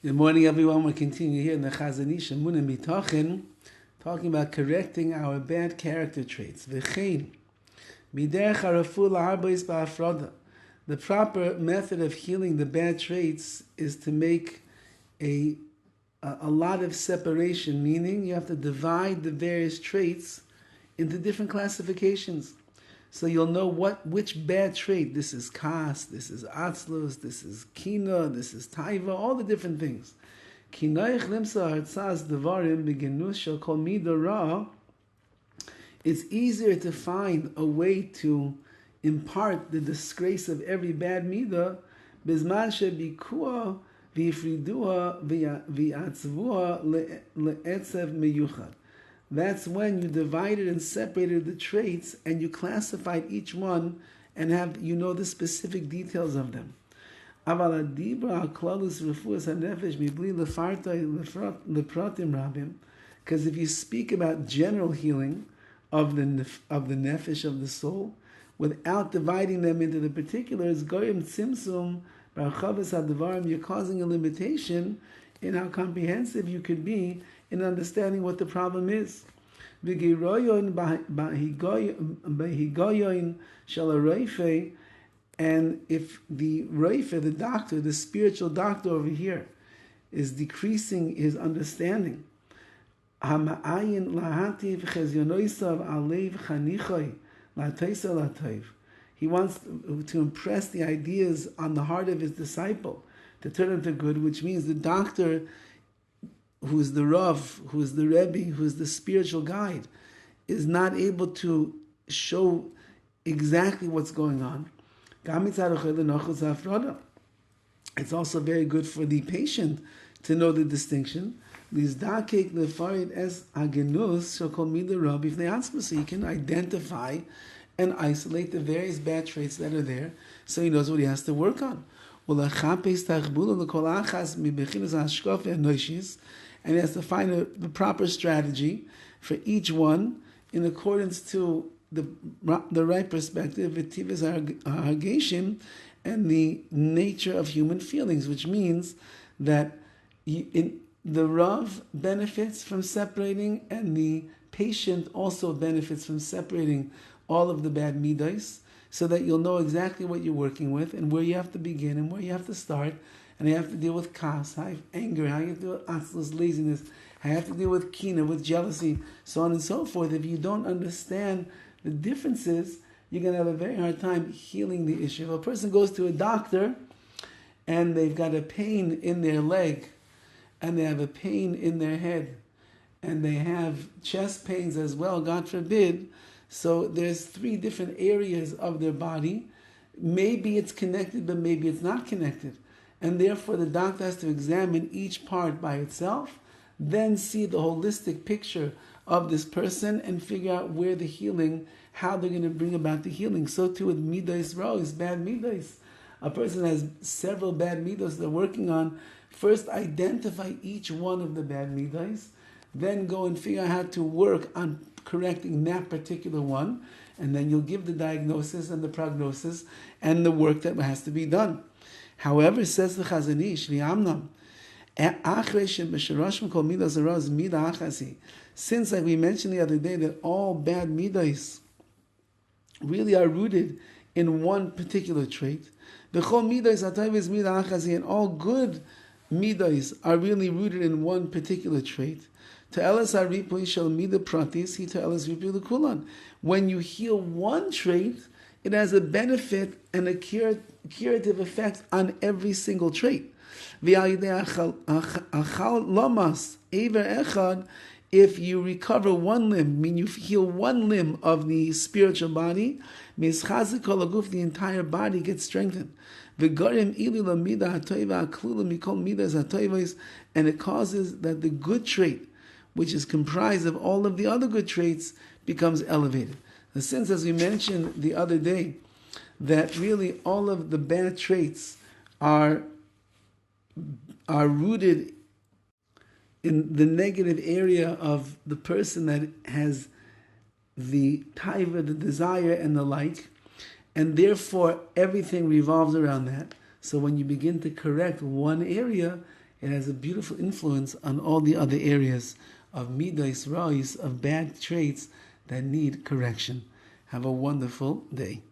Good morning, everyone. We're continuing here in the Chazon Ish EMUNAH Mitachin, talking about correcting our bad character traits. V'chein, miderech harafu la'arbois ba'afroda. The proper method of healing the bad traits is to make a lot of separation, meaning you have to divide the various traits into different classifications. So you'll know which bad trait. This is kas, this is atzlus, this is kina, this is taiva, all the different things. Kinoich limsa hartzaz devarim beginus shall kol mida ra. It's easier to find a way to impart the disgrace of every bad midah bizman shebikua v'ifriduha v'yatzvuha le'etzev meyuchad. That's when you divided and separated the traits and you classified each one and have the specific details of them. Because if you speak about general healing of the nefesh of the soul, without dividing them into the particulars, goyim tzimtzum barchavas hadvarim, you're causing a limitation in how comprehensive you could be in understanding what the problem is. And if the Reife, the doctor, the spiritual doctor over here, is decreasing his understanding, he wants to impress the ideas on the heart of his disciple to turn into good, which means the doctor, who's the Rav, who's the Rabbi, who's the spiritual guide, is not able to show exactly what's going on. It's also very good for the patient to know the distinction. So you can identify and isolate the various bad traits that are there, so he knows what he has to work on. And he has to find the proper strategy for each one in accordance to the right perspective, and the nature of human feelings, which means that the Rav benefits from separating, and the patient also benefits from separating all of the bad middos, so that you'll know exactly what you're working with and where you have to begin and where you have to start. And you have to deal with kas, anger, how you have to deal with atzlus, laziness, how you have to deal with kina, with jealousy, so on and so forth. If you don't understand the differences, you're going to have a very hard time healing the issue. If a person goes to a doctor and they've got a pain in their leg, and they have a pain in their head, and they have chest pains as well, God forbid, so there's 3 different areas of their body. Maybe it's connected, but maybe it's not connected. And therefore the doctor has to examine each part by itself, then see the holistic picture of this person and figure out where the healing, how they're going to bring about the healing. So too with middos rois, bad middos. A person has several bad middos they're working on. First identify each one of the bad middos, then go and figure out how to work on correcting that particular one, and then you'll give the diagnosis and the prognosis and the work that has to be done. However, says the Chazon Ish, since, like we mentioned the other day, that all bad midas really are rooted in one particular trait, and all good midas are really rooted in one particular trait. When you heal one trait, it has a benefit and a curative effect on every single trait. If you recover one limb, mean you heal one limb of the spiritual body, the entire body gets strengthened. And it causes that the good trait, which is comprised of all of the other good traits, becomes elevated. And since, as we mentioned the other day, that really all of the bad traits are rooted in the negative area of the person that has the taiva, the desire, and the like, and therefore everything revolves around that. So when you begin to correct one area, it has a beautiful influence on all the other areas of Middos, Ra'is, of bad traits that need correction. Have a wonderful day.